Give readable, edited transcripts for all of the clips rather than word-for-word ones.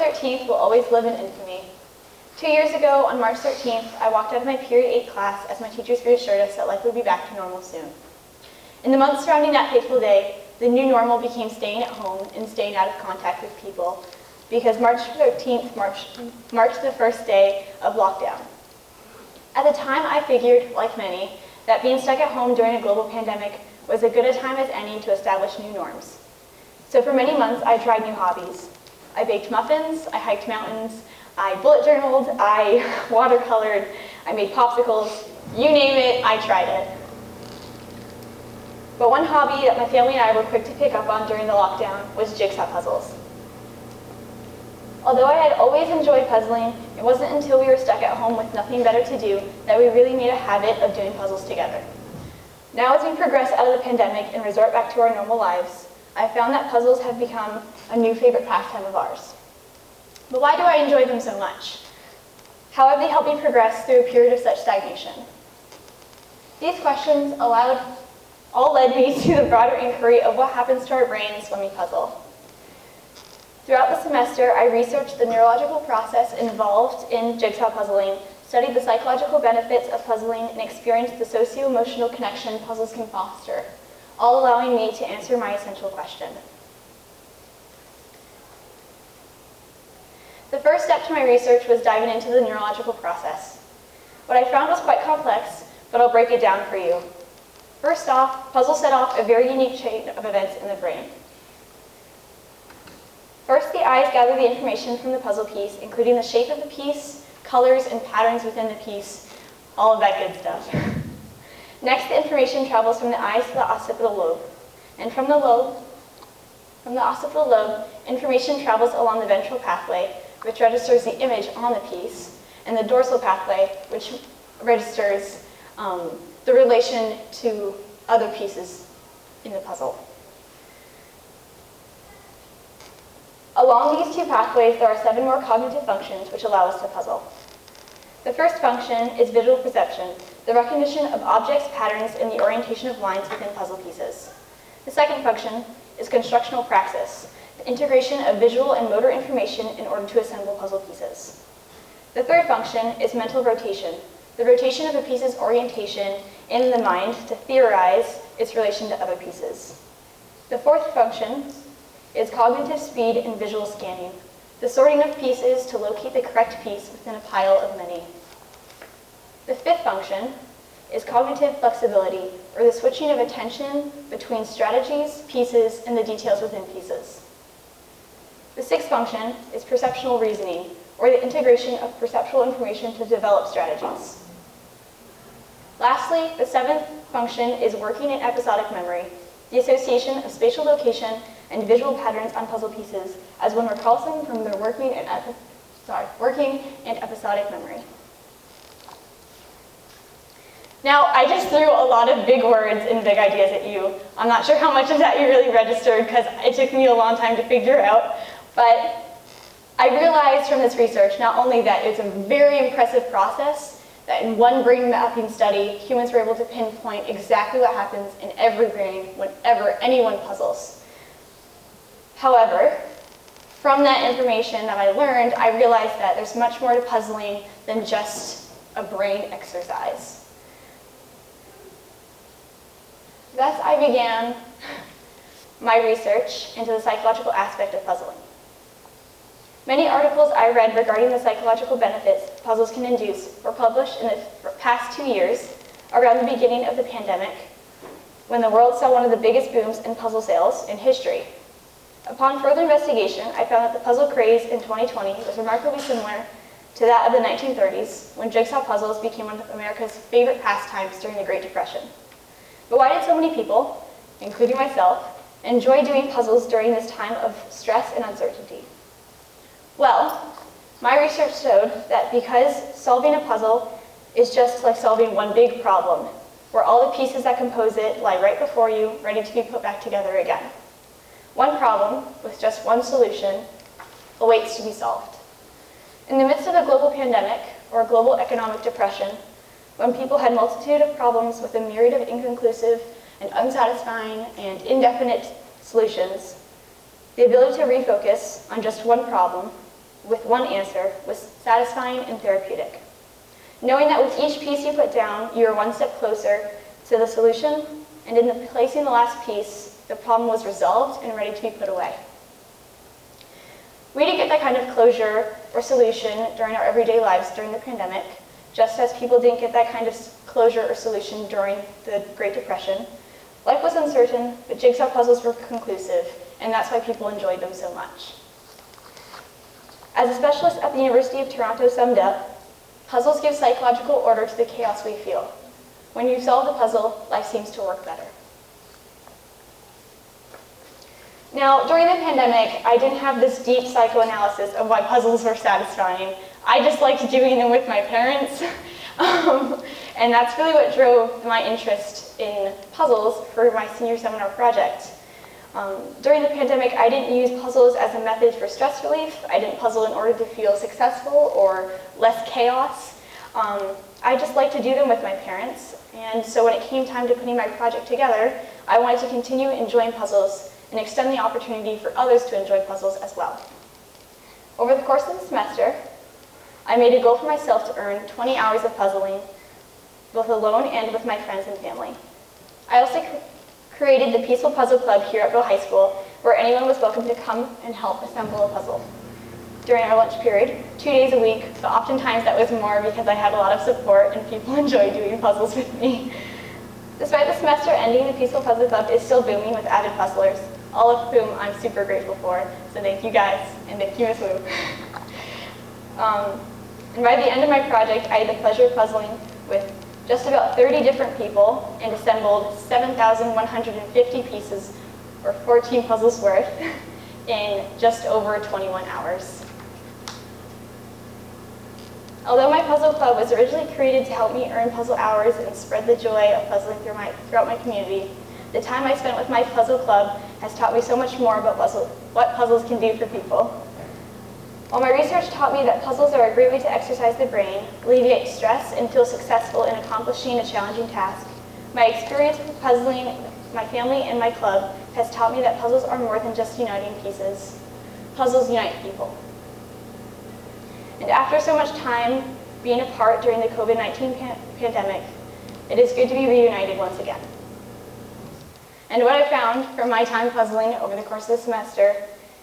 13th will always live in infamy. 2 years ago, on March 13th, I walked out of my Period 8 class as my teachers reassured us that life would be back to normal soon. In the months surrounding that fateful day, the new normal became staying at home and staying out of contact with people, because March 13th marked the first day of lockdown. At the time, I figured, like many, that being stuck at home during a global pandemic was as good a time as any to establish new norms. So for many months, I tried new hobbies. I baked muffins, I hiked mountains, I bullet journaled, I watercolored, I made popsicles, you name it, I tried it. But one hobby that my family and I were quick to pick up on during the lockdown was jigsaw puzzles. Although I had always enjoyed puzzling, it wasn't until we were stuck at home with nothing better to do that we really made a habit of doing puzzles together. Now as we progress out of the pandemic and resort back to our normal lives, I found that puzzles have become a new favorite pastime of ours. But why do I enjoy them so much? How have they helped me progress through a period of such stagnation? These questions all led me to the broader inquiry of what happens to our brains when we puzzle. Throughout the semester, I researched the neurological process involved in jigsaw puzzling, studied the psychological benefits of puzzling, and experienced the socio-emotional connection puzzles can foster, all allowing me to answer my essential question. The first step to my research was diving into the neurological process. What I found was quite complex, but I'll break it down for you. First off, puzzles set off a very unique chain of events in the brain. First, the eyes gather the information from the puzzle piece, including the shape of the piece, colors, and patterns within the piece, all of that good stuff. Next, the information travels from the eyes to the occipital lobe. And from the occipital lobe, information travels along the ventral pathway, which registers the image on the piece, and the dorsal pathway, which registers the relation to other pieces in the puzzle. Along these two pathways, there are 7 more cognitive functions which allow us to puzzle. The first function is visual perception, the recognition of objects, patterns, and the orientation of lines within puzzle pieces. The second function is constructional praxis, the integration of visual and motor information in order to assemble puzzle pieces. The third function is mental rotation, the rotation of a piece's orientation in the mind to theorize its relation to other pieces. The fourth function is cognitive speed and visual scanning, the sorting of pieces to locate the correct piece within a pile of many. The fifth function is cognitive flexibility, or the switching of attention between strategies, pieces, and the details within pieces. The sixth function is perceptual reasoning, or the integration of perceptual information to develop strategies. Lastly, the seventh function is working and episodic memory, the association of spatial location and visual patterns on puzzle pieces as one recalls them from their working and episodic memory. Now, I just threw a lot of big words and big ideas at you. I'm not sure how much of that you really registered because it took me a long time to figure out, but I realized from this research not only that it's a very impressive process, that in one brain mapping study, humans were able to pinpoint exactly what happens in every brain whenever anyone puzzles. However, from that information that I learned, I realized that there's much more to puzzling than just a brain exercise. Thus, I began my research into the psychological aspect of puzzling. Many articles I read regarding the psychological benefits puzzles can induce were published in the past 2 years, around the beginning of the pandemic, when the world saw one of the biggest booms in puzzle sales in history. Upon further investigation, I found that the puzzle craze in 2020 was remarkably similar to that of the 1930s, when jigsaw puzzles became one of America's favorite pastimes during the Great Depression. But why did so many people, including myself, enjoy doing puzzles during this time of stress and uncertainty? Well, my research showed that because solving a puzzle is just like solving one big problem, where all the pieces that compose it lie right before you, ready to be put back together again. One problem, with just one solution, awaits to be solved. In the midst of a global pandemic, or global economic depression, when people had a multitude of problems with a myriad of inconclusive and unsatisfying and indefinite solutions, the ability to refocus on just one problem, with one answer was satisfying and therapeutic. Knowing that with each piece you put down, you are one step closer to the solution, and in placing the last piece, the problem was resolved and ready to be put away. We didn't get that kind of closure or solution during our everyday lives during the pandemic, just as people didn't get that kind of closure or solution during the Great Depression. Life was uncertain, but jigsaw puzzles were conclusive, and that's why people enjoyed them so much. As a specialist at the University of Toronto summed up, puzzles give psychological order to the chaos we feel. When you solve the puzzle, life seems to work better. Now, during the pandemic, I didn't have this deep psychoanalysis of why puzzles were satisfying. I just liked doing them with my parents. And that's really what drove my interest in puzzles for my senior seminar project. During the pandemic, I didn't use puzzles as a method for stress relief. I didn't puzzle in order to feel successful or less chaos. I just liked to do them with my parents. And so when it came time to putting my project together, I wanted to continue enjoying puzzles and extend the opportunity for others to enjoy puzzles as well. Over the course of the semester, I made a goal for myself to earn 20 hours of puzzling, both alone and with my friends and family. I also created the Peaceful Puzzle Club here at Bow High School, where anyone was welcome to come and help assemble a puzzle during our lunch period, 2 days a week, but oftentimes that was more because I had a lot of support and people enjoyed doing puzzles with me. Despite the semester ending, the Peaceful Puzzle Club is still booming with avid puzzlers, all of whom I'm super grateful for. So thank you guys, and thank you, Ms. Wu. And by the end of my project, I had the pleasure of puzzling with just about 30 different people and assembled 7,150 pieces, or 14 puzzles worth, in just over 21 hours. Although my puzzle club was originally created to help me earn puzzle hours and spread the joy of puzzling throughout my community, the time I spent with my puzzle club has taught me so much more about what puzzles can do for people. While my research taught me that puzzles are a great way to exercise the brain, alleviate stress, and feel successful in accomplishing a challenging task, my experience with puzzling my family and my club has taught me that puzzles are more than just uniting pieces. Puzzles unite people. And after so much time being apart during the COVID-19 pandemic, it is good to be reunited once again. And what I found from my time puzzling over the course of the semester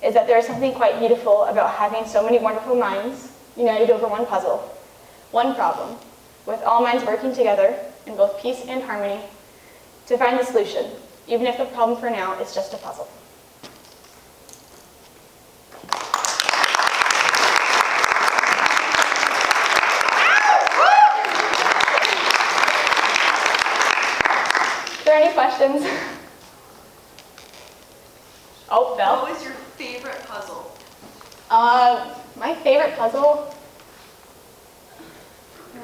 is that there is something quite beautiful about having so many wonderful minds united over one puzzle, one problem, with all minds working together in both peace and harmony to find the solution, even if the problem for now is just a puzzle. Are there any questions? Oh, Belle? What was your favorite puzzle? My favorite puzzle?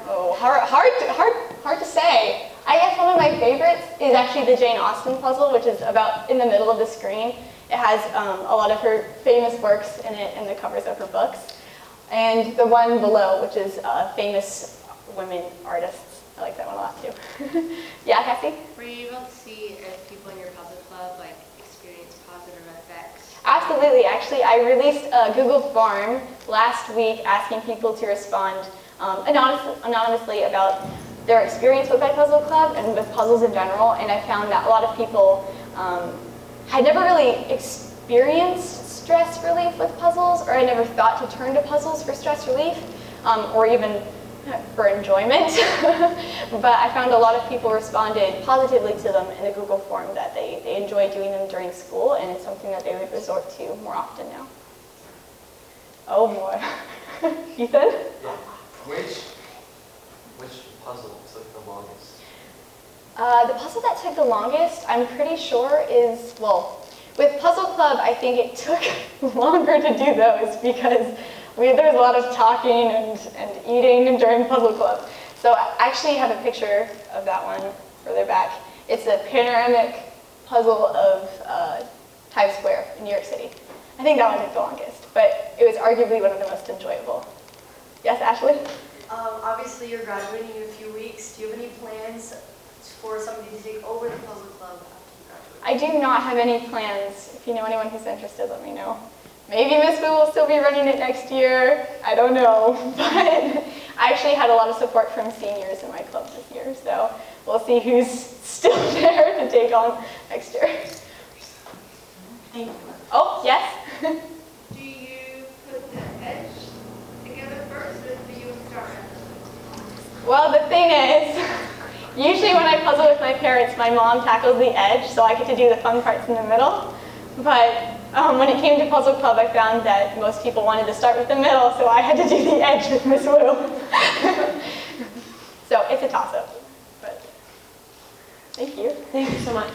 Oh, hard to say. I guess one of my favorites is actually the Jane Austen puzzle, which is about in the middle of the screen. It has a lot of her famous works in it and the covers of her books. And the one below, which is famous women artists. I like that one a lot too. Yeah, Cassie? Were you able to see if people in your puzzle club experience positive effects? Absolutely. Actually, I released a Google form last week asking people to respond anonymously about their experience with my puzzle club and with puzzles in general, and I found that a lot of people had never really experienced stress relief with puzzles, or I never thought to turn to puzzles for stress relief, or even for enjoyment. But I found a lot of people responded positively to them in the Google form, that they enjoy doing them during school, and it's something that they would resort to more often now. Oh boy. Ethan? Yeah. Which puzzle took the longest? The puzzle that took the longest, I'm pretty sure is, well, with Puzzle Club, I think it took longer to do those because there's a lot of talking and eating during Puzzle Club. So I actually have a picture of that one further back. It's a panoramic puzzle of Times Square in New York City. I think that one took the longest, but it was arguably one of the most enjoyable. Yes, Ashley? Obviously, you're graduating in a few weeks. Do you have any plans for somebody to take over the puzzle club after you graduate? I do not have any plans. If you know anyone who's interested, let me know. Maybe Miss Wu will still be running it next year. I don't know. But I actually had a lot of support from seniors in my club this year, so we'll see who's still there to take on next year. Thank you. Oh, yes? Do you put the edge together first, or do you start at Well, the thing is, usually when I puzzle with my parents, my mom tackles the edge, so I get to do the fun parts in the middle. But when it came to Puzzle Club, I found that most people wanted to start with the middle, so I had to do the edge with Miss Wu. So it's a toss-up. But thank you. Thank you so much.